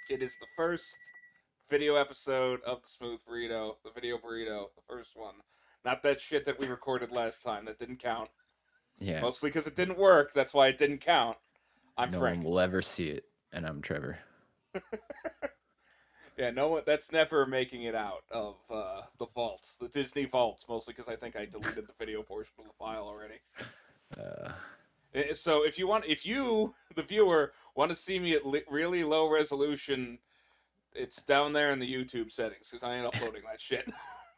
It is the first video episode of the Smooth Burrito, the video burrito, the first one. Not that shit that we recorded last time. That didn't count. Yeah, Mostly because it didn't work. That's why it didn't count. I'm no one Frank. will ever see it, and I'm Trevor. Yeah, no one. That's never making it out of the vaults, the Disney vaults. Mostly because I think I deleted the video portion of the file already. Uh, So if you, the viewer, want to see me at really low resolution, it's down there in the YouTube settings because I ain't uploading that shit.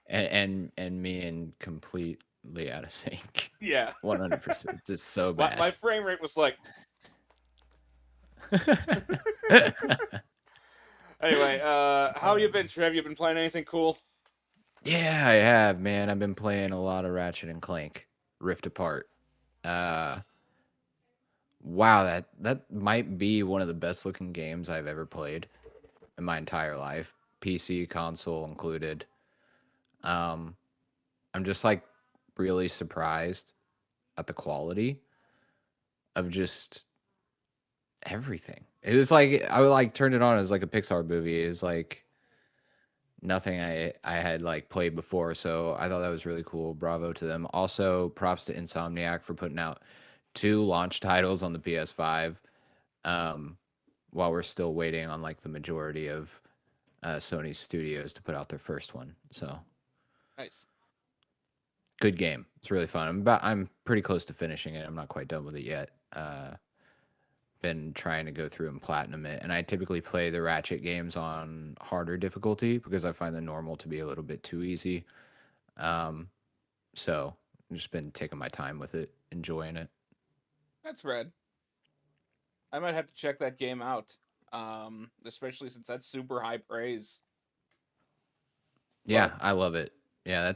and me in completely out of sync, Yeah, 100%, just so my bad. frame rate was like. Anyway, how you been, Trev? You been playing anything cool? Yeah, I have, man. I've been playing a lot of Ratchet and Clank Rift Apart. Uh, wow, that might be one of the best looking games I've ever played in my entire life, PC, console included. Um, I'm just like really surprised at the quality of just everything. It was like I would like turned it on as like a Pixar movie. It was like nothing I had like played before, so I thought that was really cool. Bravo to them. Also, props to Insomniac for putting out two launch titles on the PS5. Um, while we're still waiting on like the majority of Sony's studios to put out their first one. So Nice. good game. It's really fun. I'm pretty close to finishing it. I'm not quite done with it yet. Been trying to go through and platinum it, and I typically play the Ratchet games on harder difficulty because I find the normal to be a little bit too easy. Um, so I've just been taking my time with it, enjoying it. That's red. I might have to check that game out. Especially since that's super high praise. Yeah, But I love it. Yeah,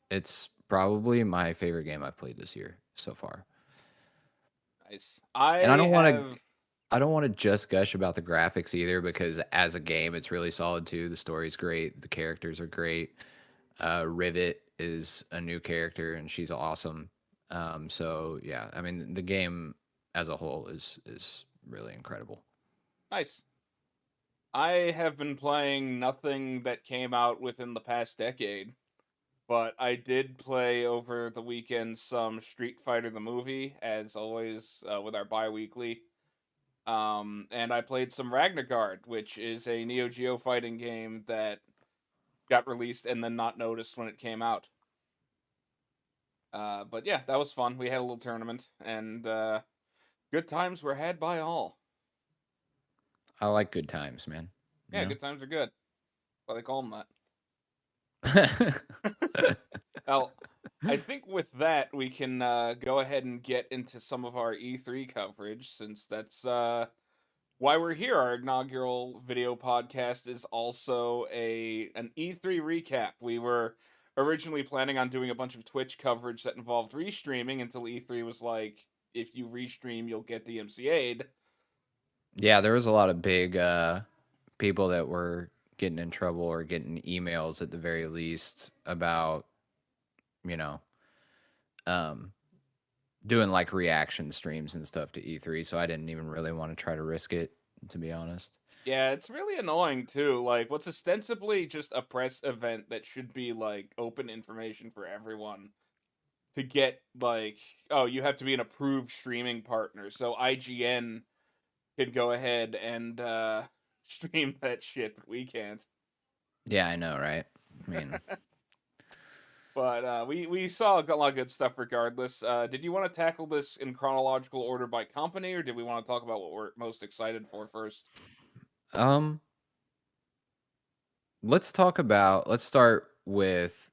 it's probably my favorite game I've played this year so far. nice. And I have. I don't want to just gush about the graphics either because as a game it's really solid too. The story's great, the characters are great. Rivet is a new character and she's awesome. So yeah, I mean the game as a whole is really incredible. Nice. I have been playing nothing that came out within the past decade, but I did play over the weekend some Street Fighter the movie, as always, with our bi weekly. And I played some Ragnargard, which is a Neo Geo fighting game that got released and then not noticed when it came out. But yeah, that was fun. We had a little tournament, and good times were had by all. I like good times, man. Yeah, You good times are good. Why they call them know? that. Well, I think with that we can go ahead and get into some of our E3 coverage, since that's why we're here. Our inaugural video podcast is also an E3 recap. We were originally planning on doing a bunch of Twitch coverage that involved restreaming until E3 was like, if you restream, you'll get DMCA'd. Yeah, there was a lot of big people that were getting in trouble or getting emails at the very least about, you know, um, doing like reaction streams and stuff to E3. So I didn't even really want to try to risk it, to be honest. Yeah, it's really annoying too. Like, what's ostensibly just a press event that should be like open information for everyone to get, like, oh, you have to be an approved streaming partner, so IGN can go ahead and stream that shit, but we can't. Yeah, I know, right? I mean, But we saw a lot of good stuff regardless. Did you want to tackle this in chronological order by company, or did we want to talk about what we're most excited for first? um, let's start with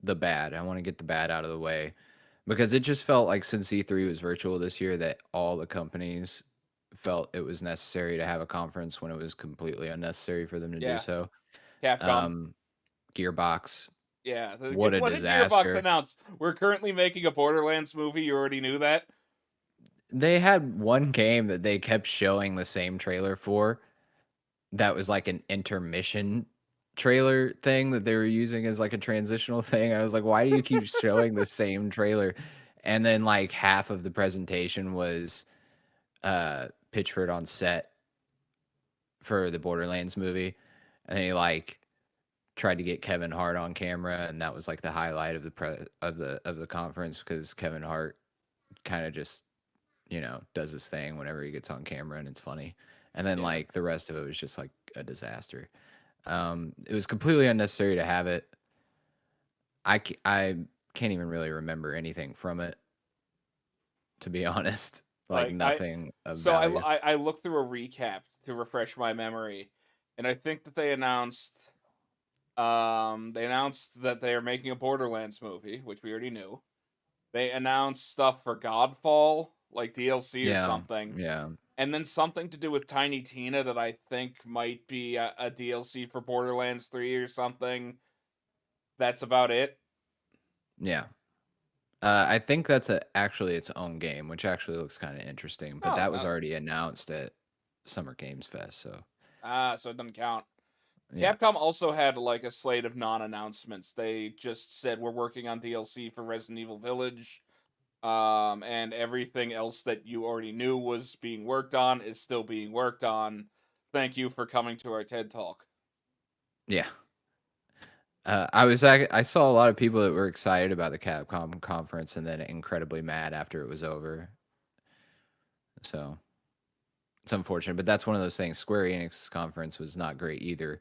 the bad. I want to get the bad out of the way because it just felt like since E3 was virtual this year that all the companies felt it was necessary to have a conference when it was completely unnecessary for them to do Yeah, so. Capcom. Um, Gearbox, Yeah, what a what did Gearbox disaster. announce? We're currently making a Borderlands movie. You already knew that. They had one game that they kept showing the same trailer for that was like an intermission trailer thing that they were using as like a transitional thing. I was like, why do you keep showing the same trailer? And then like half of the presentation was Pitchford on set for the Borderlands movie, and he like tried to get Kevin Hart on camera, and that was like the highlight of the conference because Kevin Hart kind of just does his thing whenever he gets on camera, and it's funny. And then Yeah. like the rest of it was just like a disaster. It was completely unnecessary to have it. I can't even really remember anything from it, to be honest. Like Like I nothing of so I value. I, I looked through a recap to refresh my memory, and I think that they announced that they are making a Borderlands movie, which we already knew. They announced stuff for Godfall, like DLC or Yeah, something, yeah, and then something to do with Tiny Tina that I think might be a DLC for Borderlands 3 or something. That's about it. yeah. I think that's actually its own game, which actually looks kind of interesting. But Oh, that was already announced at Summer Games Fest, so so it doesn't count. yeah, Capcom also had like a slate of non-announcements. They just said we're working on DLC for Resident Evil Village, and everything else that you already knew was being worked on is still being worked on. Thank you for coming to our TED Talk. yeah. I saw a lot of people that were excited about the Capcom conference and then incredibly mad after it was over. So it's unfortunate, but that's one of those things. Square Enix conference was not great either.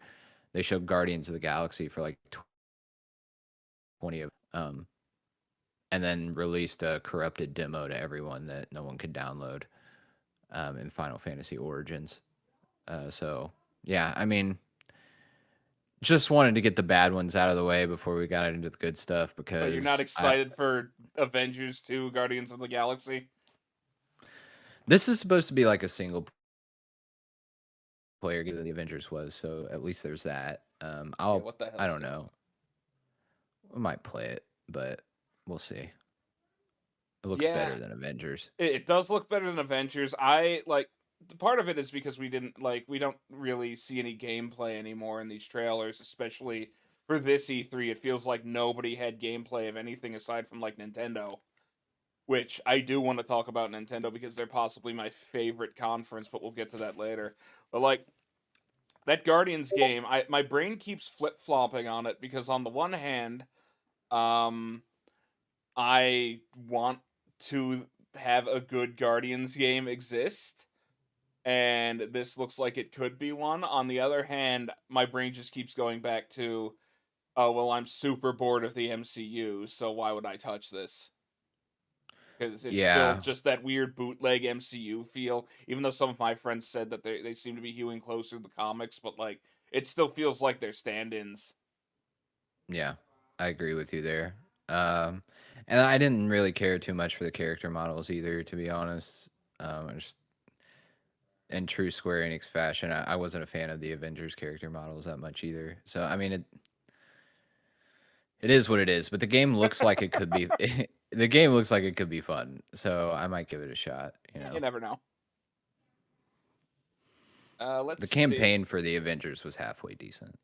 They showed Guardians of the Galaxy for like 20 of and then released a corrupted demo to everyone that no one could download in Final Fantasy Origins. So yeah, I mean, just wanted to get the bad ones out of the way before we got into the good stuff But you're not because excited for Avengers 2 Guardians of the Galaxy? this is supposed to be like a single player game that the Avengers was, so at least there's that. Yeah, what the I hell's don't going know. on? I might play it, but we'll see. It looks Yeah, better than Avengers. it does look better than Avengers. I like part of it is because we don't really see any gameplay anymore in these trailers, especially for this E3. It feels like nobody had gameplay of anything aside from like Nintendo, which I do want to talk about Nintendo because they're possibly my favorite conference, but we'll get to that later. But like that Guardians game, I my brain keeps flip-flopping on it because on the one hand, um I want to have a good Guardians game exist, and this looks like it could be one. On the other hand, my brain just keeps going back to, oh, well, I'm super bored of the MCU, so why would I touch this? Because it's still Yeah, just that weird bootleg MCU feel. Even though some of my friends said that they seem to be hewing closer to the comics, but like it still feels like they're stand-ins. yeah, I agree with you there. Um, and I didn't really care too much for the character models either, to be honest. Just in true Square Enix fashion, I wasn't a fan of the Avengers character models that much either. So I mean, it is what it is. But the game looks like it could be. The game looks like it could be fun, so I might give it a shot. You You know, never know. Let's the see. campaign for the Avengers was halfway decent.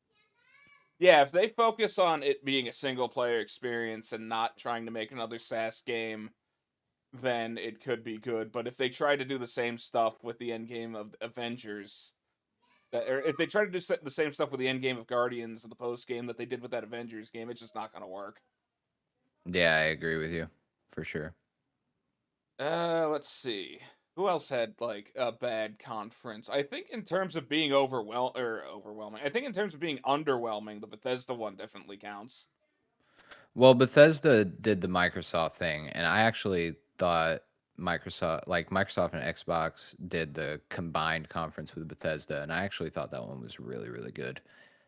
Yeah, if they focus on it being a single player experience and not trying to make another SAS game, then it could be good. But if they try to do the same stuff with the end game of Avengers, or if they try to do the same stuff with the end game of Guardians and the post game that they did with that Avengers game, it's just not going to work. Yeah, I agree with you for sure. Let's see. Who else had like a bad conference? I think in terms of being overwhelming. I think in terms of being underwhelming, the Bethesda one definitely counts. Well, Bethesda did the Microsoft thing, and I actually thought Microsoft and Xbox did the combined conference with Bethesda, and I actually thought that one was really, really good.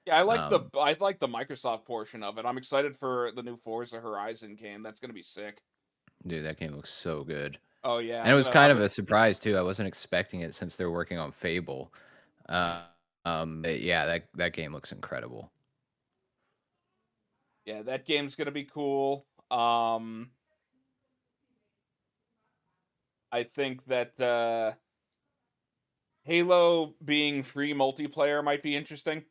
Yeah, Um, I like the Microsoft portion of it. I'm excited for the new Forza Horizon game. That's gonna be sick. dude, that game looks so good. Oh yeah, And it was kind I'm of gonna. a surprise too. I wasn't expecting it since they're working on Fable. But yeah, that game looks incredible. Yeah, that game's gonna be cool. I think that Halo being free multiplayer might be interesting.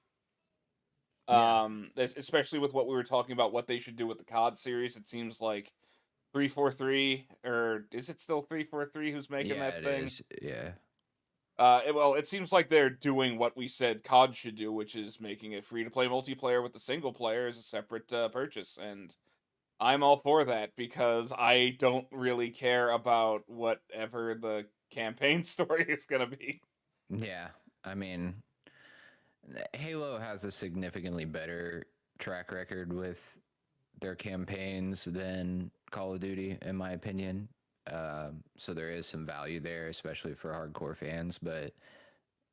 Yeah. Especially with what we were talking about, what they should do with the COD series. It seems like 343, or is it still 343 who's making Yeah, that it thing? is. Yeah. Well, it seems like they're doing what we said COD should do, which is making it free to play multiplayer with the single player as a separate purchase. And I'm all for that because I don't really care about whatever the campaign story is going to be. Yeah, I mean, Halo has a significantly better track record with their campaigns than Call of Duty, in my opinion. So there is some value there, especially for hardcore fans. But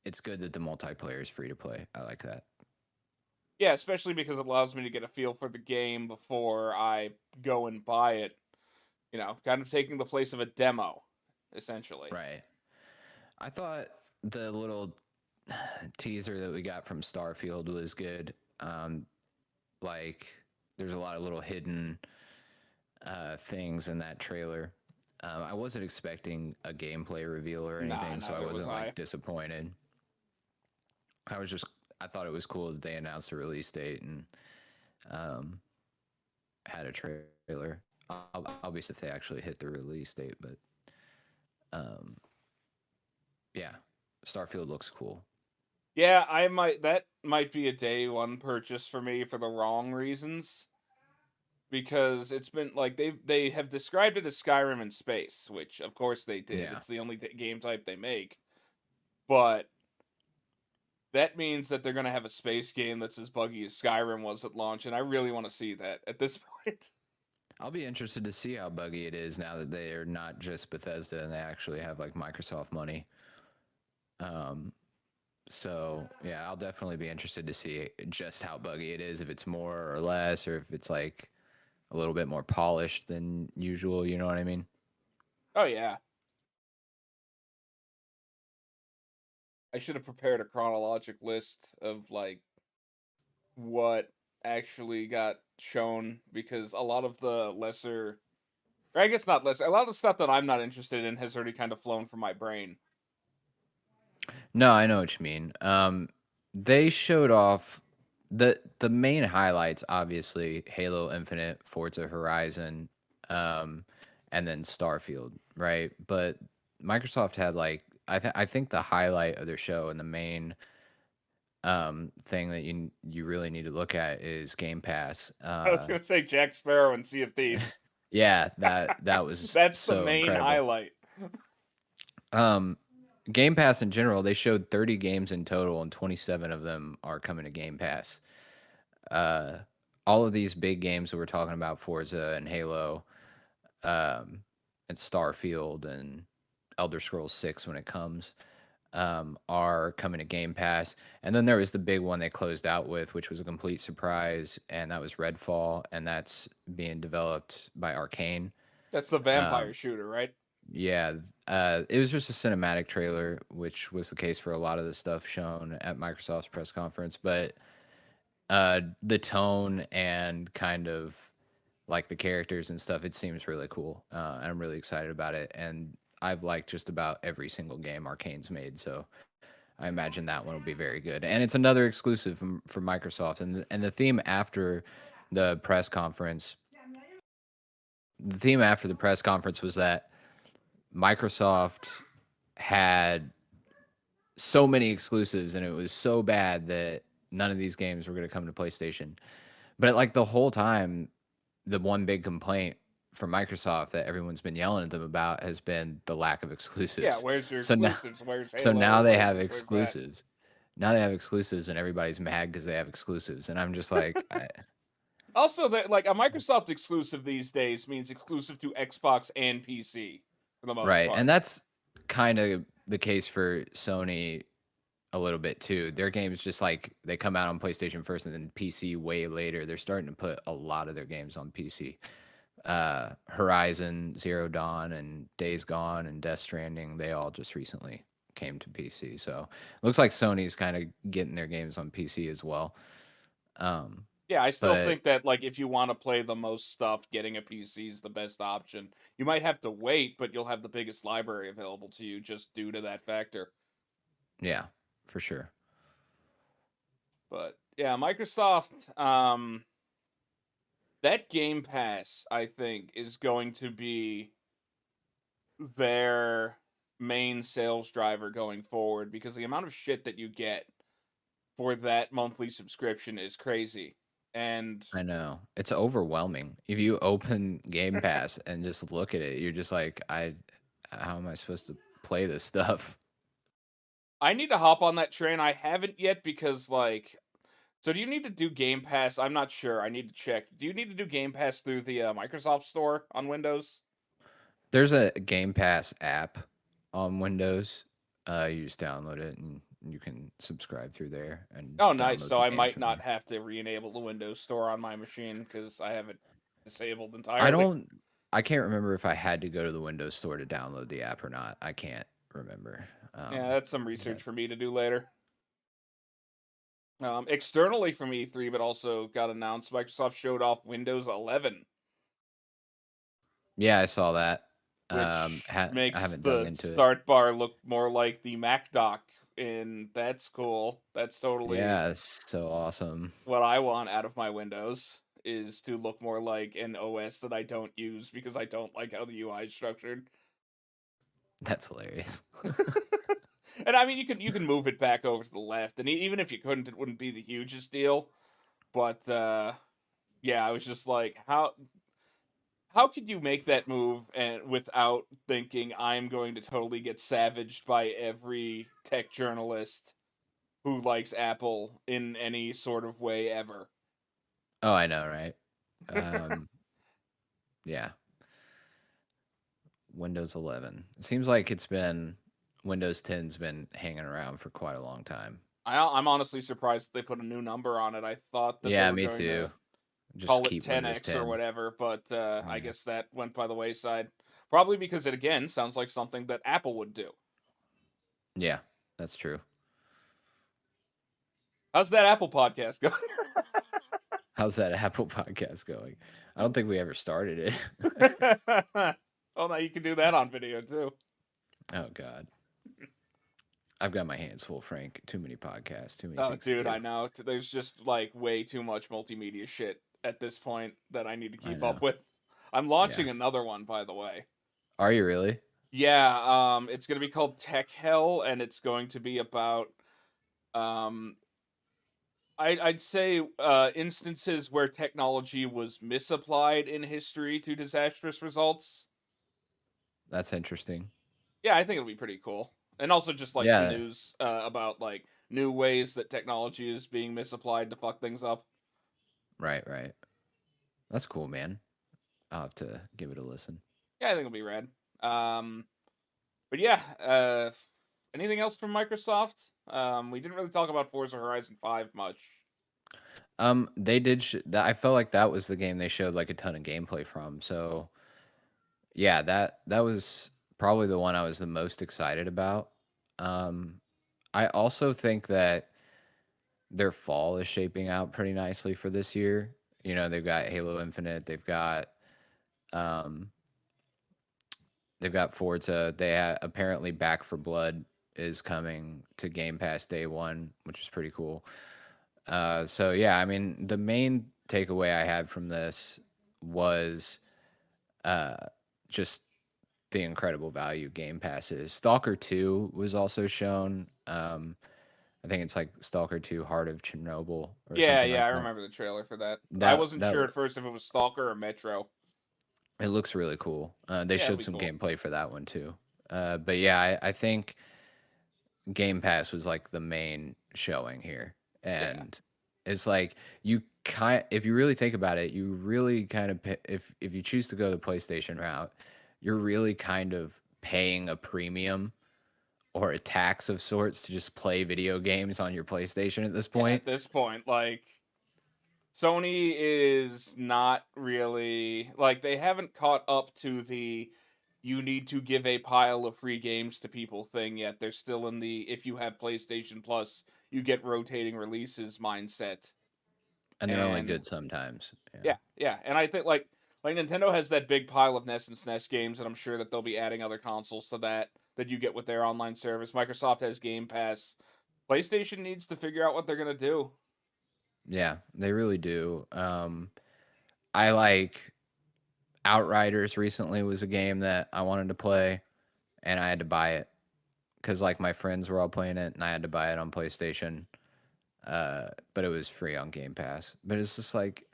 it's good that the multiplayer is free to play. I like that. Yeah, especially because it allows me to get a feel for the game before I go and buy it. You know, kind of taking the place of a demo, essentially. Right. I thought the little teaser that we got from Starfield was good. Like, there's a lot of little hidden things in that trailer. I wasn't expecting a gameplay reveal or Nah, anything, so I neither was wasn't I. like disappointed. I was just I thought it was cool that they announced a release date and um, had a trailer. I'll be if they actually hit the release date, but um, yeah, Starfield looks cool. Yeah, that might be a day one purchase for me for the wrong reasons. Because it's been like they have described it as Skyrim in space, which of course they did. Yeah, It's the only game type they make. But that means that they're going to have a space game that's as buggy as Skyrim was at launch, and I really want to see that at this point. I'll be interested to see how buggy it is now that they are not just Bethesda and they actually have like Microsoft money. Um, so yeah, I'll definitely be interested to see just how buggy it is, if it's more or less, or if it's like a little bit more polished than usual. You know what I mean? Oh yeah, I should have prepared a chronologic list of like what actually got shown because a lot of the lesser, or I guess not lesser, a lot of the stuff that I'm not interested in has already kind of flown from my brain. No, I know what you mean. They showed off the main highlights, obviously Halo Infinite, Forza Horizon, um, and then Starfield, right? But Microsoft had like I think the highlight of their show and the main thing that you really need to look at is Game Pass. I was gonna say Jack Sparrow and Sea of Thieves. Yeah, that was That's the so main incredible. highlight. Um, Game Pass in general, they showed 30 games in total, and 27 of them are coming to Game Pass. Uh, all of these big games that we're talking about, Forza and Halo, um, and Starfield and Elder Scrolls 6 when it comes, are coming to Game Pass. And then there was the big one they closed out with, which was a complete surprise, and that was Redfall, and that's being developed by Arcane. That's the vampire Um, shooter, right? yeah, it was just a cinematic trailer, which was the case for a lot of the stuff shown at Microsoft's press conference. But the tone and kind of like the characters and stuff, it seems really cool. And I'm really excited about it. And I've liked just about every single game Arcane's made, so I imagine that one will be very good. And it's another exclusive from Microsoft. And the theme after the press conference, the theme after the press conference was that Microsoft had so many exclusives and it was so bad that none of these games were going to come to PlayStation. But like the whole time, the one big complaint from Microsoft that everyone's been yelling at them about has been the lack of Yeah, exclusives. where's your So now, exclusives? Where's so Halo? now they Where's have this? Where's that? exclusives. Now they have exclusives, and everybody's mad because they have exclusives. And I'm just like, Also, that like a Microsoft exclusive these days means exclusive to Xbox and PC for the most right. And part. that's kind of the case for Sony a little bit too. Their games just like they come out on PlayStation first and then PC way later. They're starting to put a lot of their games on PC. Horizon, Zero Dawn, and Days Gone and Death Stranding, they all just recently came to PC. So looks like Sony's kind of getting their games on PC as well. Um, Yeah, I still but think that like if you want to play the most stuff, getting a PC is the best option. You might have to wait, but you'll have the biggest library available to you just due to that factor. yeah, for sure. But yeah, Microsoft, that Game Pass, I think, is going to be their main sales driver going forward because the amount of shit that you get for that monthly subscription is crazy. And I know. It's overwhelming. If you open Game Pass and just look at it, you're just like, I how am I supposed to play this stuff? I need to hop on that train. I haven't yet because like so do you need to do Game Pass? I'm not sure. I need to check. Do you need to do Game Pass through the Microsoft Store on Windows? There's a Game Pass app on Windows. You just download it and you can subscribe through there and Oh, nice. download So the I games might from not there. have to re-enable the Windows Store on my machine because I have it disabled I entirely. don't I can't remember if I had to go to the Windows Store to download the app or not. I can't remember. Yeah, that's some Yeah. research for me to do later. Externally from E3, but also got announced, Microsoft showed off Windows 11, Yeah, I saw that. which I makes haven't dug the into it. start bar look more like the Mac dock, and that's cool. That's totally Yeah, it's so awesome. what I want out of my Windows is to look more like an OS that I don't use because I don't like how the UI is structured. That's hilarious. And I mean, you can move it back over to the left, and even if you couldn't, it wouldn't be the hugest deal. But yeah, I was just like, how could you make that move and without thinking I'm going to totally get savaged by every tech journalist who likes Apple in any sort of way ever? Oh, I know, right? Um, yeah, Windows 11. It seems like Windows 10's been hanging around for quite a long time. I'm honestly surprised they put a new number on it. I thought that they Yeah, were me going too. to Just call it keep Windows 10X or 10. whatever, but I Yeah. guess that went by the wayside. Probably because it again sounds like something that Apple would do. Yeah, that's true. How's that Apple podcast going? How's that Apple podcast going? I don't think we ever started it. Oh, now you can do that on video too. Oh god. I've got my hands full, Frank. Too many podcasts, too many Oh, things to dude, I do. know. There's just like way too much multimedia shit at this point that I need to I keep up know. with. I'm Yeah. launching another one, by the way. Are you really? Yeah, it's gonna be called Tech Hell, and it's going to be about um, I'd say instances where technology was misapplied in history to disastrous results. That's interesting. Yeah, I think it'll be pretty cool, and also just like some Yeah, news about like new ways that technology is being misapplied to fuck things up. right, right. That's cool, man. I'll have to give it a listen. Yeah, I think it'll be rad. Um, but yeah, anything else from Microsoft? We didn't really talk about Forza Horizon 5 much. They did. That I felt like that was the game they showed like a ton of gameplay from. So yeah, that was probably the one I was the most excited about. Um, I also think that their fall is shaping out pretty nicely for this year. You know, they've got Halo Infinite, um, they've got Forza. Apparently Back for Blood is coming to Game Pass day one, which is pretty cool. So yeah, I mean, the main takeaway I had from this was uh, just the incredible value Game Pass is. Stalker 2 was also shown. I think it's like Stalker 2 Heart of Chernobyl or Yeah, something yeah, like I that. remember the trailer for that. I That wasn't that sure loo- at first if it was Stalker or Metro. it looks really cool. They Yeah, it'll showed be some cool. gameplay for that one too. But yeah, I think Game Pass was like the main showing here, Yeah, and it's like if you really think about it, you really kind of if you choose to go the PlayStation route, you're really kind of paying a premium or a tax of sorts to just play video games on your PlayStation at this yeah. point. At this point, like Sony is not really like they haven't caught up to the you need to give a pile of free games to people thing yet. They're still in the if you have PlayStation Plus, you get rotating releases mindset. And they're only And good sometimes. Yeah. yeah, yeah. And I think like Nintendo has that big pile of NES and SNES games, and I'm sure that they'll be adding other consoles to that you get with their online service. Microsoft has Game Pass. PlayStation needs to figure out what they're gonna do. Yeah, they really do. I like Outriders recently was a game that I wanted to play and I had to buy it because like my friends were all playing it, and I had to buy it on PlayStation. But it was free on Game Pass. But it's just like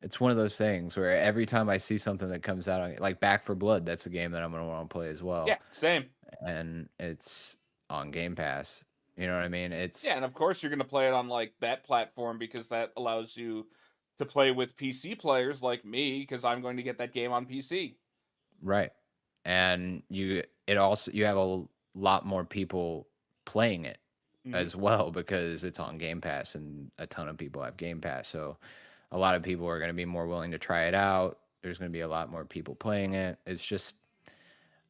it's one of those things where every time I see something that comes out, like Back for Blood, that's a game that I'm gonna want to play as well, Yeah, same. and it's on Game Pass. You know what I mean? It's Yeah, and of course you're going to play it on like that platform because that allows you to play with PC players like me because I'm going to get that game on PC. right, and it also you have lot more people playing it Hmm. as well because it's on Game Pass, and a ton of people have Game Pass, so a lot of people are going to be more willing to try it out. There's going to be a lot more people playing it. It's just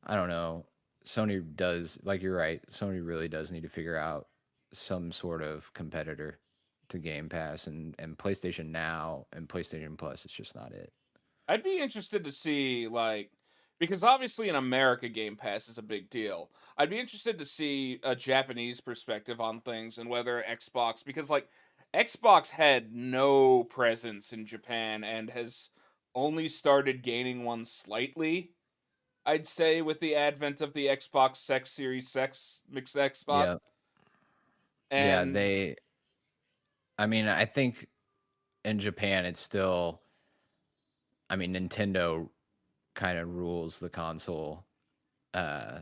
I don't know. Sony does, like you're right. Sony really does need to figure out some sort of competitor to Game Pass and PlayStation Now and PlayStation Plus. It's just not it. I'd be interested to see like because obviously in America Game Pass is a big deal. I'd be interested to see a Japanese perspective on things and whether Xbox because like Xbox had no presence in Japan and has only started gaining one slightly, I'd say, with the advent of the Xbox Sex Series X mixed Xbox. Yeah, yeah. And I mean, I think in Japan it's still. I mean, Nintendo kind of rules the console uh,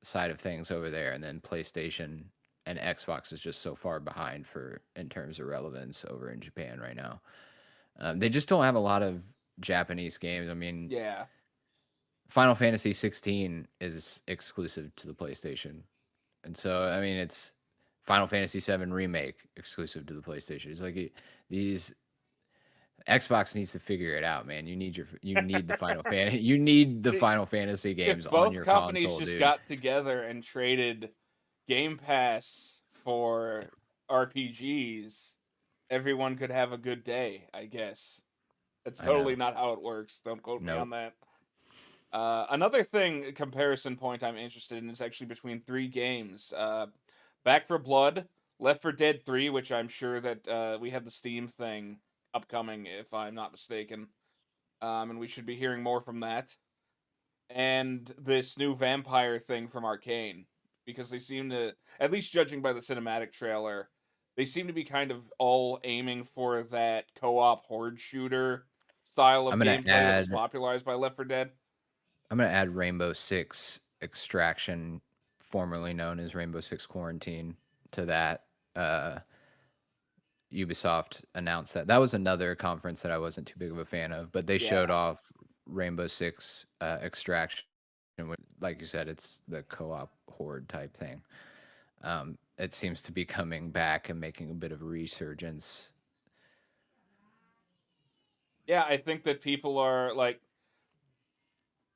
side of things over there, and then PlayStation and Xbox is just so far behind for in terms of relevance over in Japan right now. They just don't have a lot of Japanese games. I mean, yeah. Final Fantasy 16 is exclusive to the PlayStation, and so I mean it's Final Fantasy 7 remake exclusive to the PlayStation. It's like these Xbox needs to figure it out, man. You need the you need the Final Fantasy games If on both your companies console, just dude. got together and traded Game Pass for RPGs, everyone could have a good day, I guess. That's I totally know. not how it works. Don't quote me on Nope. that. Another thing, comparison point I'm interested in is actually between three games. Back for Blood, Left for Dead 3, which I'm sure that we have the Steam thing upcoming, if I'm not mistaken. And we should be hearing more from that and this new vampire thing from Arcane because they seem to, at least judging by the cinematic trailer, they seem to be kind of all aiming for that co-op horde shooter style of I'm gonna gameplay that was add popularized by Left 4 Dead. I'm gonna add Rainbow Six Extraction, formerly known as Rainbow Six Quarantine, to that. Uh, Ubisoft announced that. That was another conference that I wasn't too big of a fan of, but they showed Yeah. off Rainbow Six Extraction. Like you said, it's the co-op horde type thing. It seems to be coming back and making a bit of a resurgence. Yeah, I think that people are like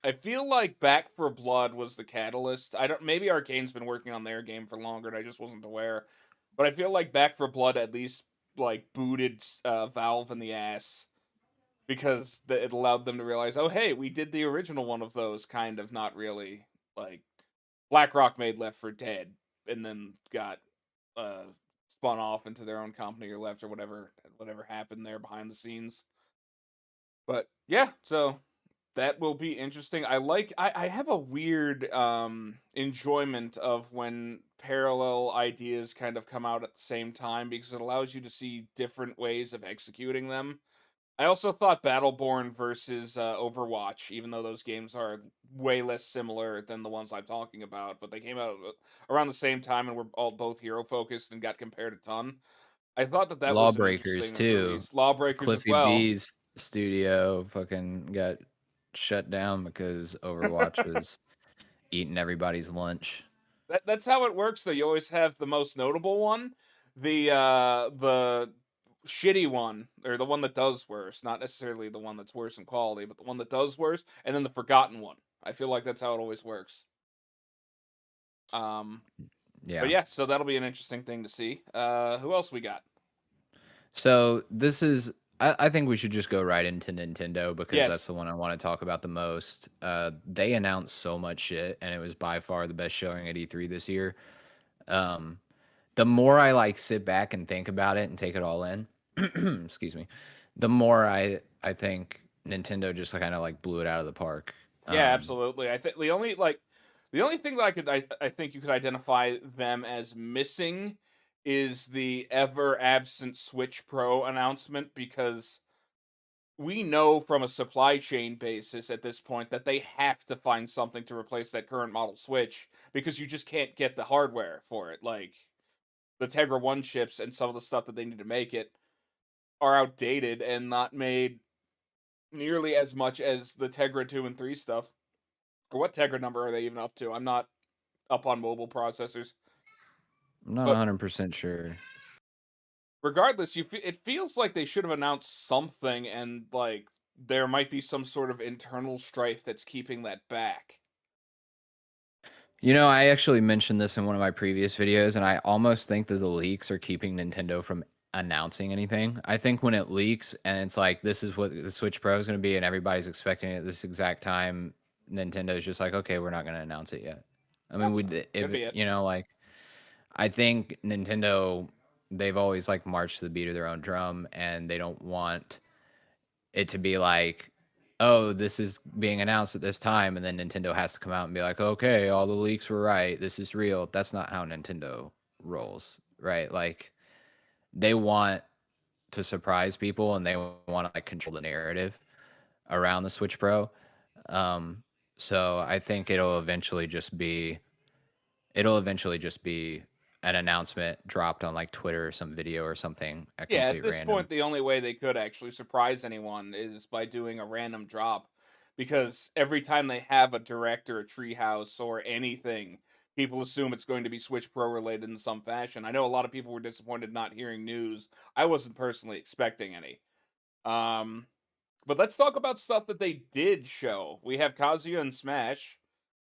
I feel like Back for Blood was the catalyst. I don't maybe Arcane's been working on their game for longer and I just wasn't aware. But I feel like Back for Blood at least like booted Valve in the ass because it allowed them to realize, oh hey, we did the original one of those, kind of, not really. Like BlackRock made Left for Dead and then got uh spun off into their own company or left or whatever happened there behind the scenes. But yeah, so that will be interesting. I have a weird enjoyment of when parallel ideas kind of come out at the same time because it allows you to see different ways of executing them. I also thought Battleborn versus Overwatch, even though those games are way less similar than the ones I'm talking about, but they came out around the same time and were all both hero focused and got compared a ton. I thought that that was an Lawbreakers interesting too. release. Lawbreakers as Cliffy well. B's studio fucking got shut down because Overwatch was eating everybody's lunch. That's how it works though. You always have the most notable one, the shitty one, or the one that does worse, not necessarily the one that's worse in quality, but the one that does worse, and then the forgotten one. I feel like that's how it always works. Um, but Yeah. yeah, so that'll be an interesting thing to see. Who else we got? So this is I think we should just go right into Nintendo because that's Yes. the one I want to talk about the most. They announced so much shit and it was by far the best showing at E3 this year. Um, the more I like sit back and think about it and take it all in, excuse me, the more I think Nintendo just kind of like blew it out of the park. Yeah, Um, absolutely. I think the The only thing that I think you could identify them as missing is the ever absent Switch Pro announcement, because we know from a supply chain basis at this point that they have to find something to replace that current model Switch, because you just can't get the hardware for it. Like, the Tegra 1 chips and some of the stuff that they need to make it are outdated and not made nearly as much as the Tegra 2 and 3 stuff. Or what Tegra number are they even up to? I'm not up on mobile processors. I'm not But 100% sure. regardless, it feels like they should have announced something, and like there might be some sort of internal strife that's keeping that back. You know, I actually mentioned this in one of my previous videos, and I almost think that the leaks are keeping Nintendo from announcing anything. I think when it leaks and it's like, this is what the Switch Pro is going to be, and everybody's expecting it at this exact time, Nintendo's just like, okay, we're not going to announce it yet. I mean, Okay, could be it. you know, like, I think Nintendo, they've always like marched to the beat of their own drum, and they don't want it to be like, oh, this is being announced at this time, and then Nintendo has to come out and be like, okay, all the leaks were right. This is real. That's not how Nintendo rolls, right? Like, they want to surprise people and they want to like control the narrative around the Switch Pro. Um, so I think it'll eventually just be an announcement dropped on like Twitter or some video or something at Yeah, at complete this random. point, the only way they could actually surprise anyone is by doing a random drop, because every time they have a direct or a treehouse or anything, people assume it's going to be Switch Pro related in some fashion. I know a lot of people were disappointed not hearing news. I wasn't personally expecting any. Um, but let's talk about stuff that they did show. We have Kazuya and Smash.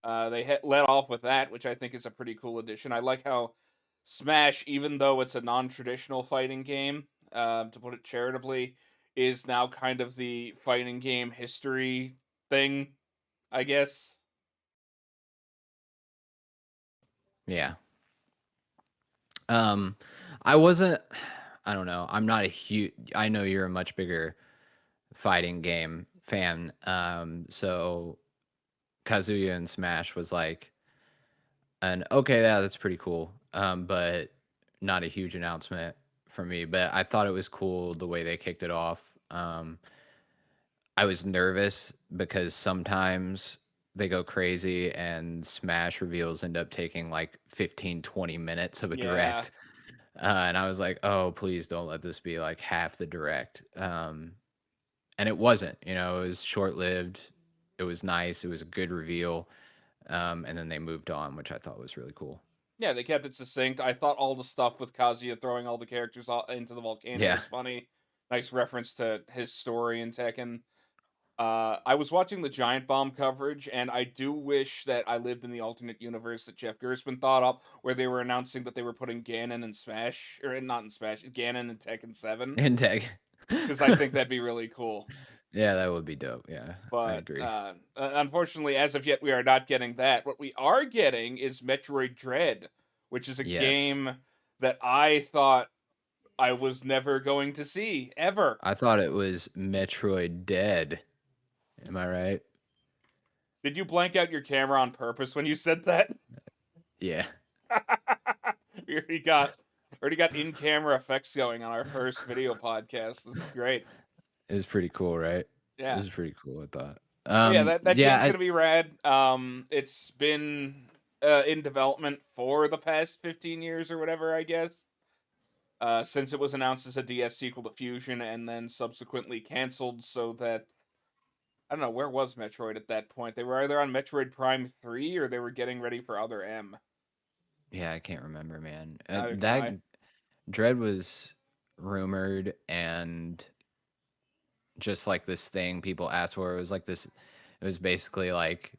They let off with that, which I think is a pretty cool addition. I like how Smash, even though it's a non-traditional fighting game, to put it charitably, is now kind of the fighting game history thing, I guess. Yeah. Um, I wasn't. I don't know. I'm not a huge. I know you're a much bigger fighting game fan. So Kazuya and Smash was like an okay, yeah, that's pretty cool. But not a huge announcement for me. But I thought it was cool the way they kicked it off. I was nervous because sometimes they go crazy and Smash reveals end up taking like 15, 20 minutes of a Yeah. direct. And I was like, "Oh, please don't let this be like half the direct." And it wasn't. You know, it was short lived. It was nice. It was a good reveal. And then they moved on, which I thought was really cool. Yeah, they kept it succinct. I thought all the stuff with Kazuya throwing all the characters into the volcano Yeah, was funny. Nice reference to his story in Tekken. I was watching the Giant Bomb coverage, and I do wish that I lived in the alternate universe that Jeff Gerstmann thought up, where they were announcing that they were putting Ganon in Smash, or not in Smash, Ganon in Tekken 7, in tech. because I think that'd be really cool. Yeah, that would be dope. Yeah, I But agree. unfortunately, as of yet, we are not getting that. What we are getting is Metroid Dread, which is a Yes, game that I thought I was never going to see, ever. I thought it was Metroid Dead. Am I right? Did you blank out your camera on purpose when you said that? Yeah, We already got in-camera effects going on our first video podcast. This is great. it was pretty cool, right? It Yeah. was pretty cool. I thought. But yeah, that Yeah, game's gonna be rad. It's been in development for the past 15 years or whatever, I guess. Since it was announced as a DS sequel to Fusion and then subsequently canceled, so that I don't know, where was Metroid at that point? They were either on Metroid Prime 3 or they were getting ready for Other M. yeah, I can't remember, man. Neither can That I. Dread was rumored and just like this thing people asked for. It was like this. It was basically like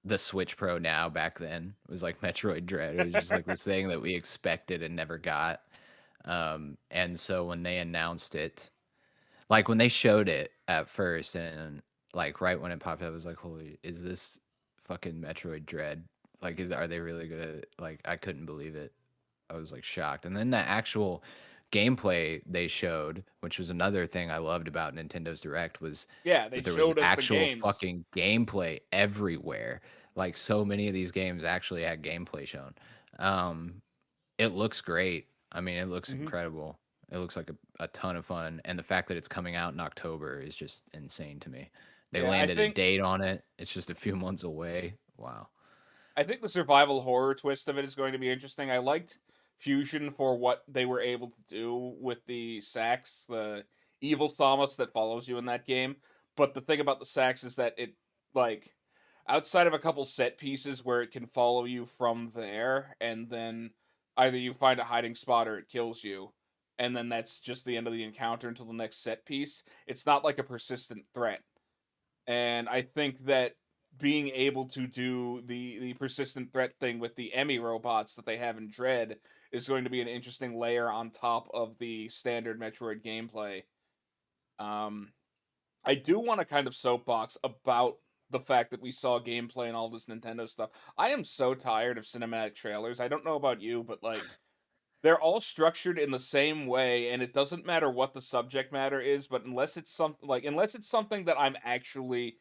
the Switch Pro now back then. It was like Metroid Dread. It was just like this thing that we expected and never got. And so when they announced it, like when they showed it at first, and like right when it popped up, I was like, "Holy, is this fucking Metroid Dread? Like, are they really gonna like?" I couldn't believe it. I was like shocked. And then the actual gameplay they showed, which was another thing I loved about Nintendo's Direct, was Yeah, they that there was showed us the actual games. fucking gameplay everywhere. like so many of these games actually had gameplay shown. Um, it looks great. I mean, it looks Hmm. incredible. It looks like a ton of fun, and the fact that it's coming out in October is just insane to me. They Yeah, landed a date on it. It's just a few months away. Wow. I think the survival horror twist of it is going to be interesting. I liked Fusion for what they were able to do with the Sax, the evil Samus that follows you in that game. But the thing about the Sax is that it, like, outside of a couple set pieces where it can follow you from there, and then either you find a hiding spot or it kills you, and then that's just the end of the encounter until the next set piece. It's not like a persistent threat. And I think that being able to do the persistent threat thing with the Emmy robots that they have in Dread is going to be an interesting layer on top of the standard Metroid gameplay. Um, I do want to kind of soapbox about the fact that we saw gameplay and all this Nintendo stuff. I am so tired of cinematic trailers. I don't know about you, but like they're all structured in the same way, and it doesn't matter what the subject matter is, but unless it's something that I'm actually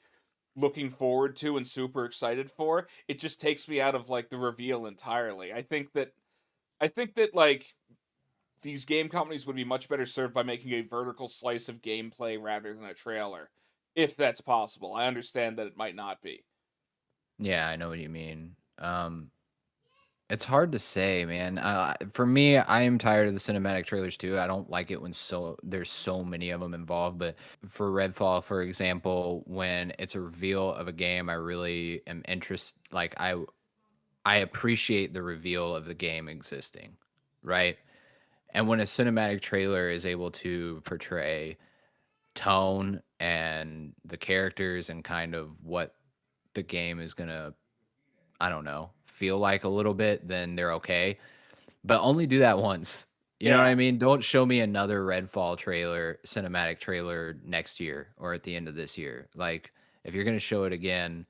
looking forward to and super excited for, it just takes me out of like the reveal entirely. I think that like these game companies would be much better served by making a vertical slice of gameplay rather than a trailer. If that's possible. I understand that it might not be. Yeah, I know what you mean. It's hard to say, man. For me, I am tired of the cinematic trailers too. I don't like it when there's so many of them involved. But for Redfall, for example, when it's a reveal of a game, I really am interested. Like I appreciate the reveal of the game existing, right? And when a cinematic trailer is able to portray tone and the characters and kind of what the game is gonna, I don't know, feel like a little bit, then they're okay. But only do that once. You know what Yeah. I mean? Don't show me another Redfall trailer, cinematic trailer next year or at the end of this year. Like, if you're gonna show it again,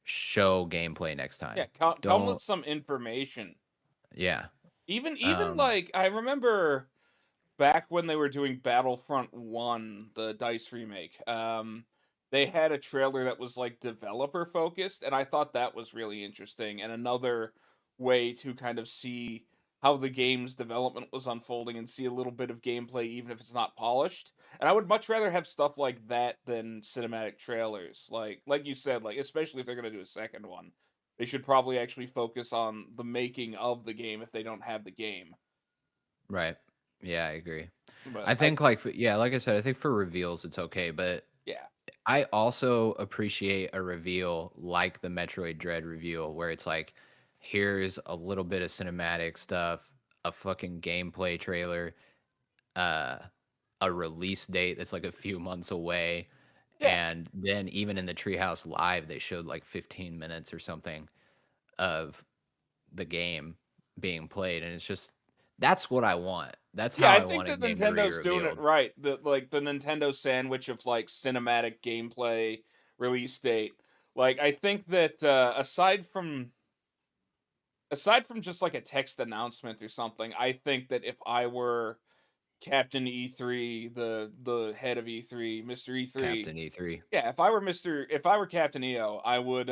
show gameplay next Yeah, time. come with Don't. some information. Yeah. Even Um. like I remember back when they were doing Battlefront 1, the DICE remake, they had a trailer that was like developer focused, and I thought that was really interesting and another way to kind of see how the game's development was unfolding and see a little bit of gameplay even if it's not polished. And I would much rather have stuff like that than cinematic trailers. Like you said, like especially if they're going to do a second one. They should probably actually focus on the making of the game if they don't have the game. Right. Yeah, I agree. But I think yeah, like I said, I think for reveals it's okay, but yeah. I also appreciate a reveal like the Metroid Dread reveal where it's like, here's a little bit of cinematic stuff, a fucking gameplay trailer, uh, a release date that's like a few months away. Yeah. And then even in the Treehouse Live, they showed like 15 minutes or something of the game being played. And it's just, that's what I want. That's Yeah, how I I think want a that game to be Nintendo's doing it revealed. right. The Nintendo sandwich of like cinematic gameplay release date. Like I think that aside from just like a text announcement or something, I think that if I were Captain E3, the head of E3, Mr. E3, Captain E3. yeah, if I were Captain EO, I would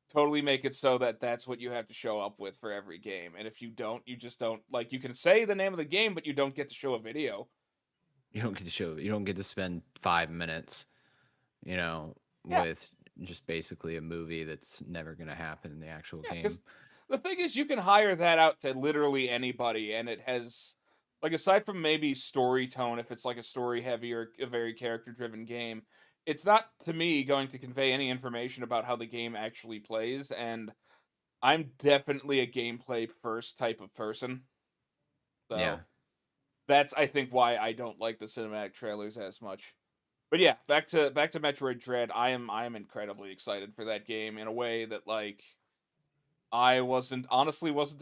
totally make it so that that's what you have to show up with for every game. And if you don't, you just don't like you can say the name of the game, but you don't get to show a video. You don't get to spend 5 minutes, you know, Yeah, with just basically a movie that's never going to happen in the actual yeah, game. because the thing is, you can hire that out to literally anybody, and it has, like, aside from maybe story tone, if it's like a story heavy or a very character driven game, it's not to me going to convey any information about how the game actually plays. And I'm definitely a gameplay first type of person, so Yeah. that's I think why I don't like the cinematic trailers as much. But yeah, back to Metroid Dread. I am incredibly excited for that game in a way that like I wasn't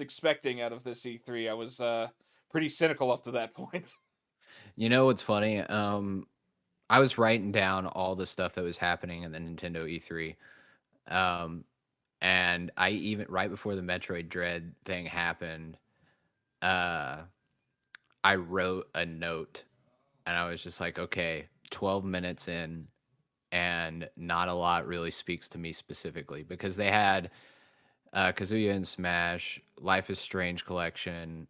expecting out of this E3. I was pretty cynical up to that point. You know what's funny? I was writing down all the stuff that was happening in the Nintendo E3. Um, and I even right before the Metroid Dread thing happened, uh, I wrote a note and I was just like, okay, 12 minutes in, and not a lot really speaks to me specifically because they had Kazuya and Smash, Life is Strange collection,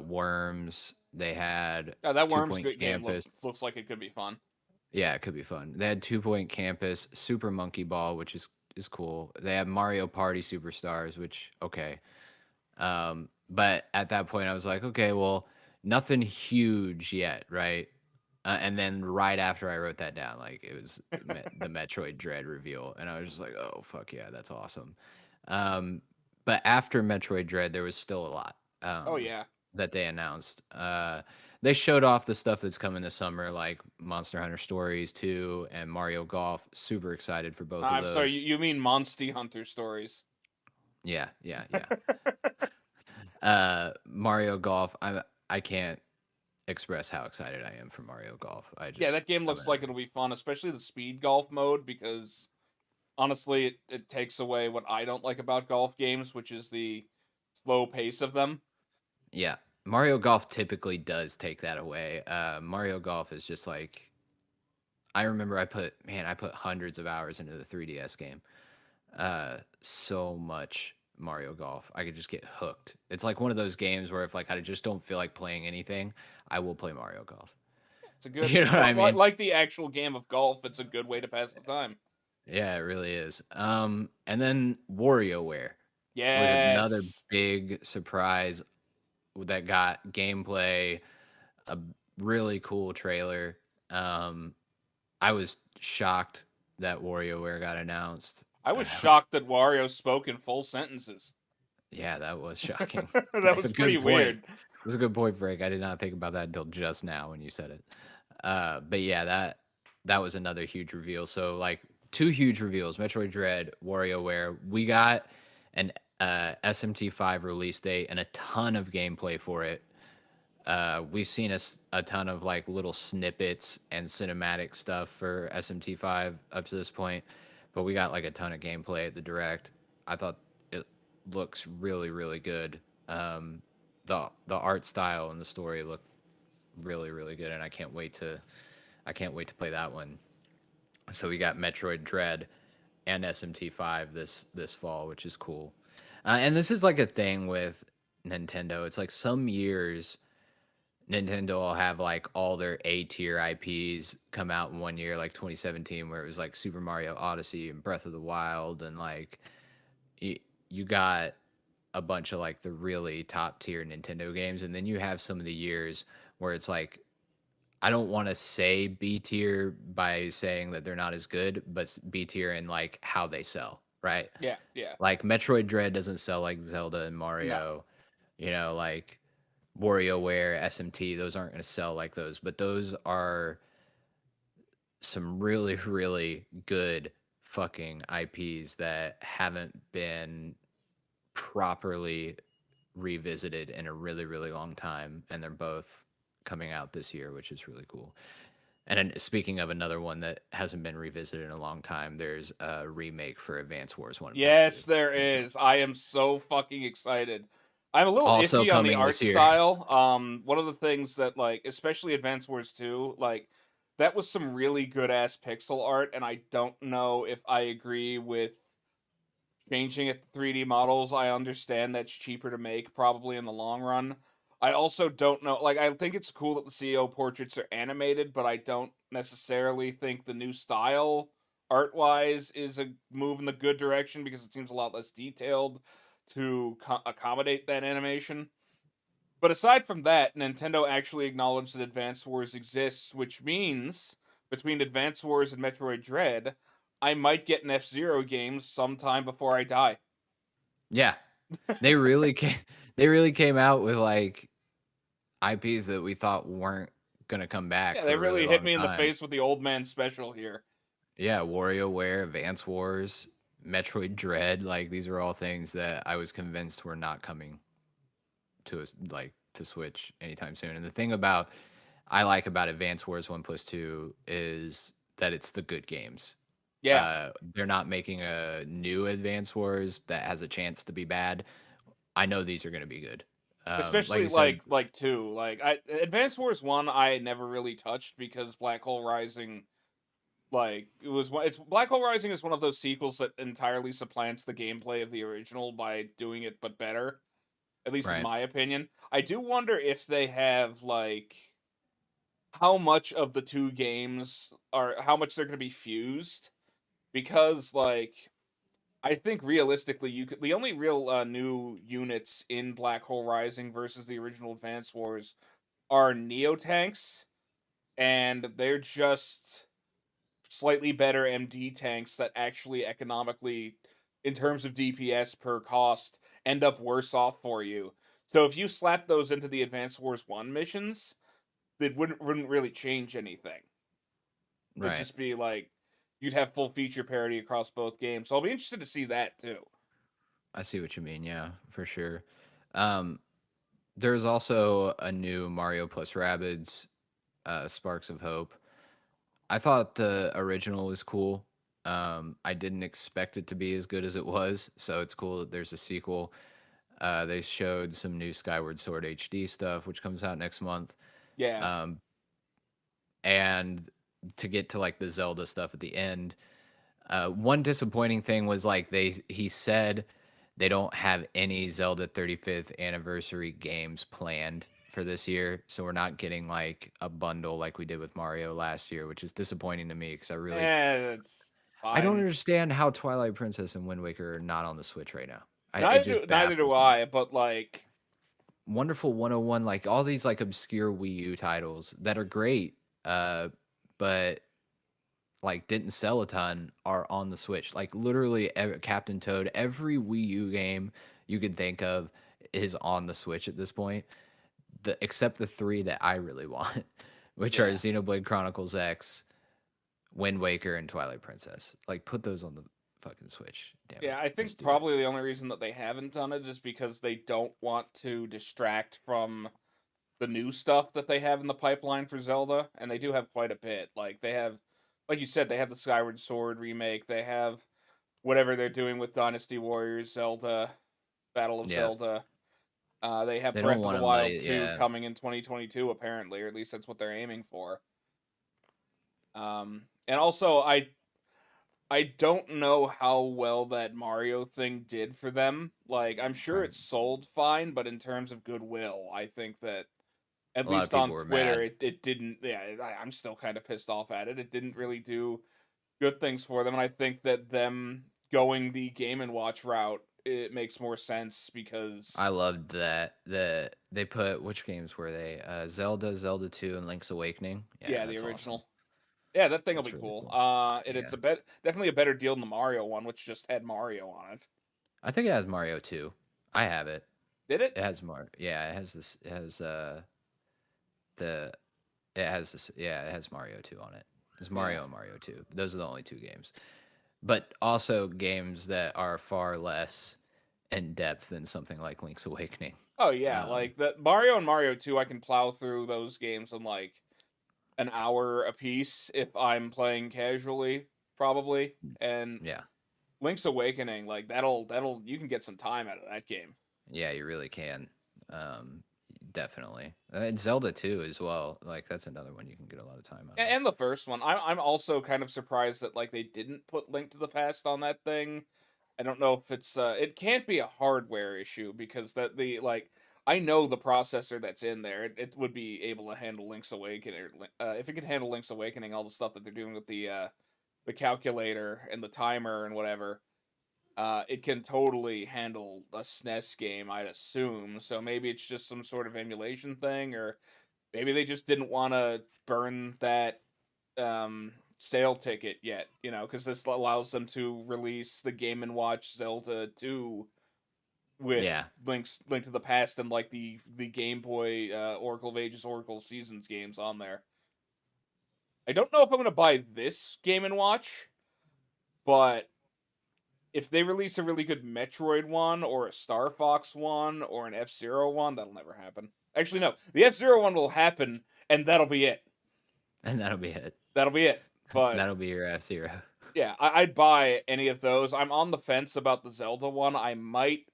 Worms. They had That Two Worms Point good game Campus. looks like it could be fun. Yeah, it could be fun. They had 2 Point Campus, Super Monkey Ball, which is cool. They have Mario Party Superstars, which okay. But at that point, I was like, okay, well, nothing huge yet, right? And then right after I wrote that down, like it was the Metroid Dread reveal, and I was just like, oh fuck yeah, that's awesome. Um, but after Metroid Dread, there was still a lot Oh yeah. that they announced. They showed off the stuff that's coming this summer, like Monster Hunter Stories 2 and Mario Golf. Super excited for both of I'm sorry, those. you mean Monster Hunter Stories. Yeah, yeah, yeah. Mario Golf. I can't express how excited I am for Mario Golf. Yeah, that game looks like it'll be fun, especially the speed golf mode, because honestly, it takes away what I don't like about golf games, which is the slow pace of them. Yeah, Mario Golf typically does take that away. Mario Golf is just like I remember I put hundreds of hours into the 3DS game. So much Mario Golf. I could just get hooked. It's like one of those games where if like I just don't feel like playing anything, I will play Mario Golf. It's a good, You know what I mean? like the actual game of golf. It's a good way to pass the time. Yeah, it really is. And then WarioWare was another Yes, big surprise that got gameplay, a really cool trailer. Um, I was shocked that WarioWare got announced. I was I was, shocked that Wario spoke in full sentences. yeah, that was shocking. That That's a was pretty good point. weird. That's a good point, Frank. I did not think about that until just now when you said it. But yeah, that was another huge reveal. So like two huge reveals: Metroid Dread, WarioWare. We got an SMT5 release date and a ton of gameplay for it. We've seen a ton of like little snippets and cinematic stuff for SMT5 up to this point, but we got like a ton of gameplay at the direct. I thought it looks really really good. The art style and the story look really really good, and I can't wait to play that one. So we got Metroid Dread and SMT5 this fall, which is cool. And this is like a thing with Nintendo. It's like some years Nintendo will have like all their A tier IPs come out in one year, like 2017, where it was like Super Mario Odyssey and Breath of the Wild, and like you got a bunch of like the really top tier Nintendo games, and then you have some of the years where it's like I don't want to say B tier by saying that they're not as good, but B tier in like how they sell, right? Yeah, yeah. Like Metroid Dread doesn't sell like Zelda and No, Mario, like WarioWare, SMT, those aren't going to sell like those, but those are some really, really good fucking IPs that haven't been properly revisited in a really, really long time. And they're both coming out this year, which is really cool. And then speaking of another one that hasn't been revisited in a long time, there's a remake for Advance Wars 1 plus 2. yes, there is. I am so fucking excited. I'm a little Also iffy on the coming art this year. style. One of the things that like, especially Advance Wars 2, like that was some really good ass pixel art, and I don't know if I agree with changing it to 3D models. I understand that's cheaper to make probably in the long run. I also don't know, like I think it's cool that the CEO portraits are animated, but I don't necessarily think the new style art wise is a move in the good direction because it seems a lot less detailed to accommodate that animation. But aside from that, Nintendo actually acknowledged that Advance Wars exists, which means between Advance Wars and Metroid Dread, I might get an F-Zero game sometime before I die. Yeah. They really came they really came out with like IPs that we thought weren't gonna come back Yeah, for they a really really hit long me in the time. face with the old man special here. Yeah, WarioWare, Advance Wars, Metroid Dread, like these are all things that I was convinced were not coming to us like to Switch anytime soon. And the thing about I like about Advance Wars 1 plus 2 is that it's the good games. Yeah, They're not making a new Advance Wars that has a chance to be bad. I know these are going to be good. Like especially I said, like two. Like I Advance Wars 1 I never really touched because Black Hole Rising Like it's Black Hole Rising is one of those sequels that entirely supplants the gameplay of the original by doing it but better. At least in Right. my opinion. I do wonder if they have like how much of the two games are how much they're going to be fused because like I think realistically you could the only real new units in Black Hole Rising versus the original Advance Wars are Neo tanks, and they're just slightly better MD tanks that actually economically, in terms of DPS per cost, end up worse off for you. So if you slap those into the Advance Wars 1 missions, it wouldn't really change anything. It'd Right. just be like you'd have full feature parity across both games. So I'll be interested to see that too. I see what you mean. Yeah, for sure. Um, there's also a new Mario plus Rabbids, Sparks of Hope. I thought the original was cool. I didn't expect it to be as good as it was, so it's cool that there's a sequel. They showed some new Skyward Sword HD stuff, which comes out next month. Yeah. Um, and to get to like the Zelda stuff at the end, one disappointing thing was like he said they don't have any Zelda 35th anniversary games planned for this year, so we're not getting like a bundle like we did with Mario last year, which is disappointing to me because That's I don't fine. understand how Twilight Princess and Wind Waker are not on the Switch right now. It Neither just neither do baffles me. I, but like Wonderful 101, like all these like obscure Wii U titles that are great, but like didn't sell a ton are on the Switch. Like literally Captain Toad, every Wii U game you could think of is on the Switch at this point. Except the three that I really want, which are yeah. Xenoblade Chronicles X, Wind Waker, and Twilight Princess. Like put those on the fucking Switch. Damn it. Yeah, I Just think do it. probably the only reason that they haven't done it is because they don't want to distract from the new stuff that they have in the pipeline for Zelda, and they do have quite a bit. Like they have, like you said, they have the Skyward Sword remake. They have whatever they're doing with Dynasty Warriors, Zelda, Battle of Yeah. Zelda. They have They don't Breath of want the to muddy Wild it. 2 Yeah. coming in 2022, apparently, or at least that's what they're aiming for. And also, I don't know how well that Mario thing did for them. Like, I'm sure Right. it sold fine, but in terms of goodwill, I think that at A lot of least people on were Twitter, mad. it didn't. Yeah, I'm still kind of pissed off at it. It didn't really do good things for them, and I think that them going the Game and Watch route it makes more sense I because loved that. They put which games were they? Zelda, Zelda 2, and Link's Awakening. Yeah, yeah, the that's awesome. original. Yeah, that thing will That's be really cool. cool. It's Yeah. definitely a better deal than the Mario one, which just had Mario on it. I think it has Mario 2. I have it. Did it? It has Mario. Yeah, it has this. It has the. It has this. Yeah, it has Mario 2 on it. It's Yeah. Mario and Mario 2. Those are the only two games. But also games that are far less in depth than something like Link's Awakening. Oh yeah, Um, like the Mario and Mario 2, I can plow through those games in like an hour a piece if I'm playing casually, probably. And yeah. Link's Awakening, like that'll you can get some time out of that game. Yeah, you really can. Um, definitely. And Zelda 2 as well. Like that's another one you can get a lot of time out of. And the first one, I'm also kind of surprised that like they didn't put Link to the Past on that thing. I don't know if it's it can't be a hardware issue because that the like I know the processor that's in there it would be able to handle Link's Awakening. If it could handle Link's Awakening, all the stuff that they're doing with the calculator and the timer and whatever, it can totally handle a SNES game, I'd assume. So maybe it's just some sort of emulation thing, or maybe they just didn't want to burn that sale ticket yet, because this allows them to release the Game and Watch Zelda 2 with Yeah. Link to the Past and like the Game Boy Oracle of Ages, Oracle Seasons games on there. I don't know if I'm gonna buy this Game and Watch, but if they release a really good Metroid one or a Star Fox one or an F-Zero one, that'll never happen. Actually, no. The F-Zero one will happen, and that'll be it. And that'll be it. That'll be it. But That'll be your F-Zero. yeah, I'd buy any of those. I'm on the fence about the Zelda one. I might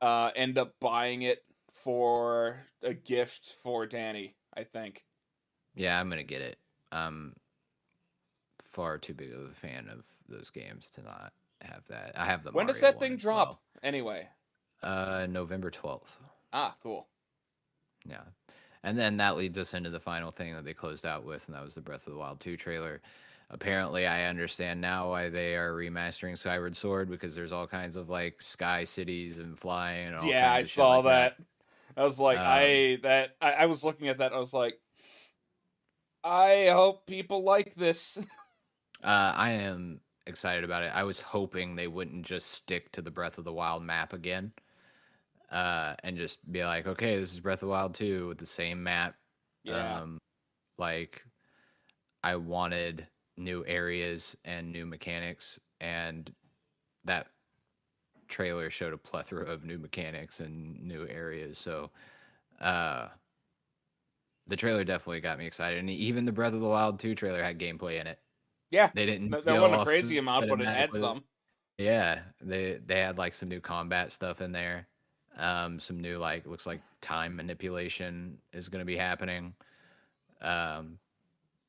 end up buying it for a gift for Danny, I think. Yeah, I'm gonna get it. far too big of a fan of those games to not have that. I have the When does Mario that one thing as drop well. anyway? November 12th. Ah, cool. Yeah. And then that leads us into the final thing that they closed out with, and that was the Breath of the Wild 2 trailer. Apparently, I understand now why they are remastering Skyward Sword because there's all kinds of like sky cities and flying and all Yeah, I kinds of shit saw like that. that. I was like, Um, I was looking at that. I was like, I hope people like this. I am excited about it. I was hoping they wouldn't just stick to the Breath of the Wild map again, and just be like, okay, this is Breath of the Wild 2 with the same map. Yeah, Um, like I wanted new areas and new mechanics, and that trailer showed a plethora of new mechanics and new areas. So uh, the trailer definitely got me excited, and even the Breath of the Wild 2 trailer had gameplay in it. yeah. They didn't There go wasn't a all crazy amount, but it cinematic had with it. some. Yeah, they had like some new combat stuff in there. Some new like looks like time manipulation is going to be happening. Um,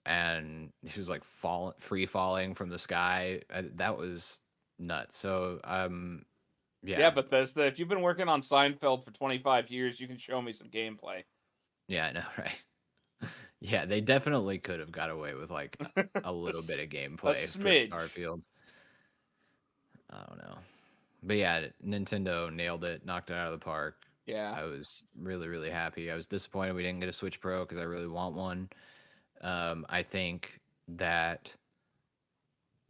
and he was like free falling from the sky. That was nuts. So Yeah, yeah, Bethesda, if you've been working on Seinfeld for 25 years, you can show me some gameplay. yeah, I know, right? Yeah, they definitely could have got away with like a little bit of A gameplay for smidge. Starfield. I don't know. But yeah, Nintendo nailed it, knocked it out of the park. Yeah. I was really, really happy. I was disappointed we didn't get a Switch Pro because I really want one. I think that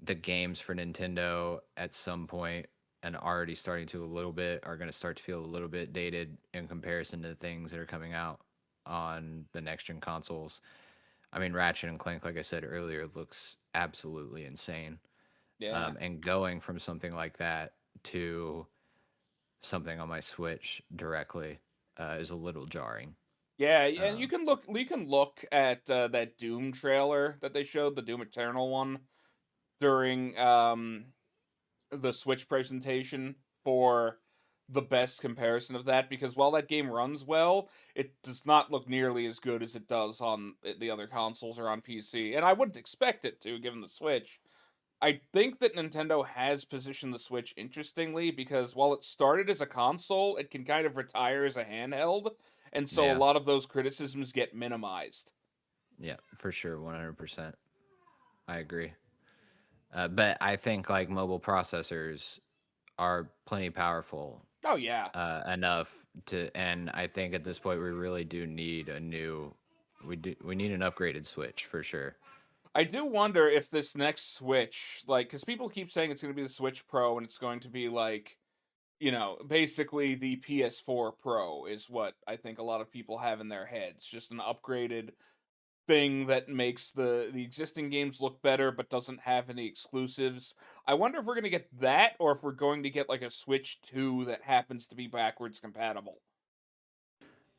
the games for Nintendo at some point and already starting to a little bit are going to start to feel a little bit dated in comparison to the things that are coming out on the next gen consoles. I mean, Ratchet and Clank, like I said earlier, looks absolutely insane. Yeah. And going from something like that to something on my Switch directly is a little jarring. Yeah, and Um, you can look at that Doom trailer that they showed, the Doom Eternal one, during the Switch presentation for the best comparison of that, because while that game runs well, it does not look nearly as good as it does on the other consoles or on PC. And I wouldn't expect it to, given the Switch. I think that Nintendo has positioned the Switch interestingly because while it started as a console, it can kind of retire as a handheld, and so a yeah, lot of those criticisms get minimized. yeah, for sure, 100%. I agree. But I think like mobile processors are plenty powerful Oh yeah. enough to, and I think at this point we really do need we need an upgraded Switch for sure. I do wonder if this next Switch, like, because people keep saying it's going to be the Switch Pro and it's going to be like, basically the PS4 Pro is what I think a lot of people have in their heads. Just an upgraded thing that makes the existing games look better but doesn't have any exclusives. I wonder if we're going to get that or if we're going to get like a Switch 2 that happens to be backwards compatible.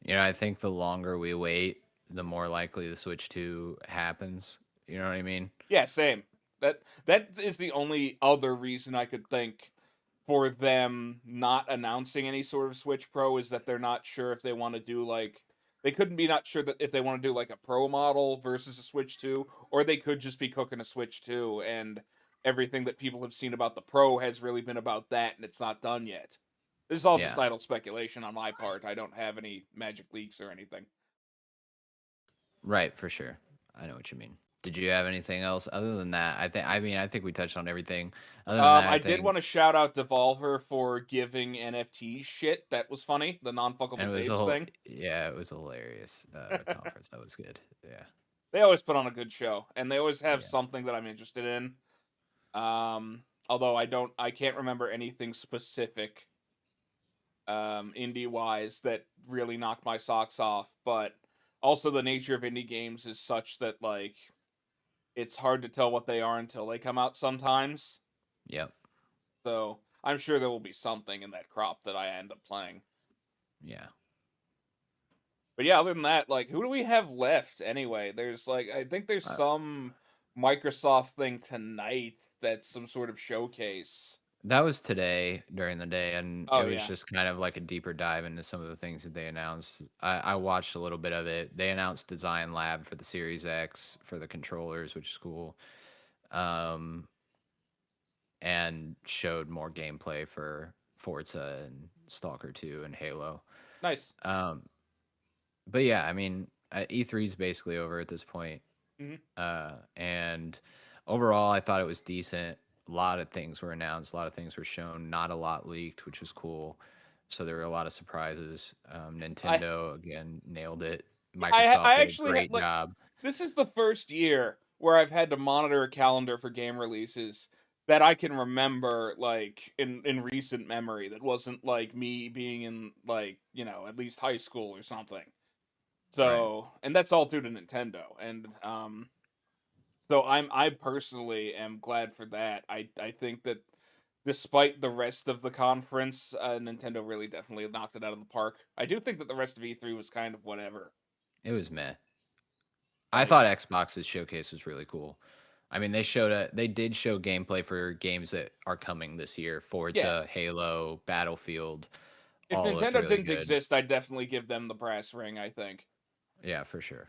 I think the longer we wait, the more likely the Switch 2 happens. You know what I mean? Yeah, same. That is the only other reason I could think for them not announcing any sort of Switch Pro is that they're not sure if they want to do like they couldn't be not sure that if they want to do like a Pro model versus a Switch 2, or they could just be cooking a Switch 2 and everything that people have seen about the Pro has really been about that and it's not done yet. This is all just Yeah. idle speculation on my part. I don't have any magic leaks or anything. Right, for sure. I know what you mean. Did you have anything else other than that? I think we touched on everything. Other than that, I I did think want to shout out Devolver for giving NFTs shit. That was funny. The and non-fuckable it was a tapes whole thing. yeah, it was a hilarious conference. That was good. Yeah. They always put on a good show, and they always have Yeah. something that I'm interested in. Although I can't remember anything specific, indie wise that really knocked my socks off. But also, the nature of indie games is such that like it's hard to tell what they are until they come out sometimes. Yep. So I'm sure there will be something in that crop that I end up playing. Yeah. But yeah, other than that, like, who do we have left anyway? There's like, I think there's Uh, some Microsoft thing tonight that's some sort of showcase. that was today during the day, and it Oh was yeah, just kind of like a deeper dive into some of the things that they announced. I watched a little bit of it. They announced Design Lab for the Series X for the controllers, which is cool. um, and showed more gameplay for Forza and Stalker 2 and Halo. Nice. Um, but yeah, I mean, E3 is basically over at this point. Hmm. And overall, I thought it was decent. A lot of things were announced, a lot of things were shown, not a lot leaked, which was cool. So there were a lot of surprises. I Nintendo again nailed it. I Microsoft did a actually had great like job. this is the first year where I've had to monitor a calendar for game releases that I can remember like in recent memory that wasn't like me being in like, you know, at least high school or something. Right. So, and that's all due to Nintendo. And so I personally am glad for that. I think that despite the rest of the conference, Nintendo really definitely knocked it out of the park. I do think that the rest of E3 was kind of whatever. It was meh. I Like thought Xbox's showcase was really cool. I mean, they did show gameplay for games that are coming this year. yeah, Forza, Halo, Battlefield, if all looked Nintendo really didn't good. exist, I'd definitely give them the brass ring, I think. Yeah, for sure.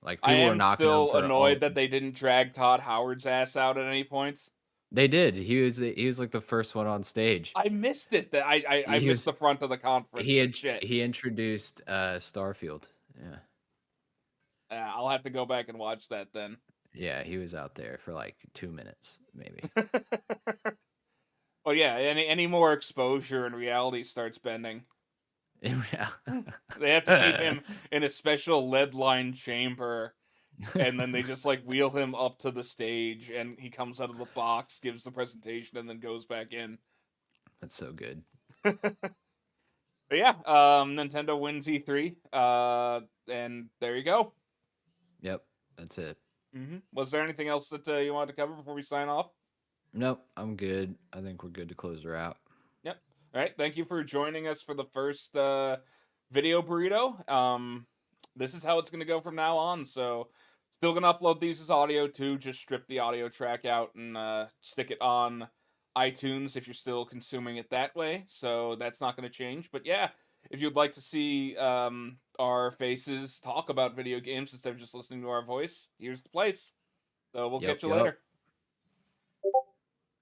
Like I people were am knocking them still for annoyed all. that they didn't drag Todd Howard's ass out at any points. They did. He was like the first one on stage. I missed it. That I He missed was the front of the conference. he So had shit. he introduced Starfield. Yeah. I'll have to go back and watch that then. Yeah, he was out there for like 2 minutes maybe. Well, yeah. Any more exposure and reality starts bending. Yeah. They have to keep him in a special lead-lined chamber, and then they just like wheel him up to the stage, and he comes out of the box, gives the presentation, and then goes back in. That's so good. But yeah, Nintendo wins E3, and there you go. Yep. That's it. Was there anything else that you wanted to cover before we sign off? Nope, I'm good. I think we're good to close her out. Yep. All right. Thank you for joining us for the first video burrito. This is how it's gonna go from now on. So, still gonna upload these as audio too. Just strip the audio track out and stick it on iTunes if you're still consuming it that way. So that's not gonna change. But yeah, if you'd like to see our faces talk about video games instead of just listening to our voice, here's the place. So we'll catch Yep, you yep. later.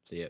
See ya.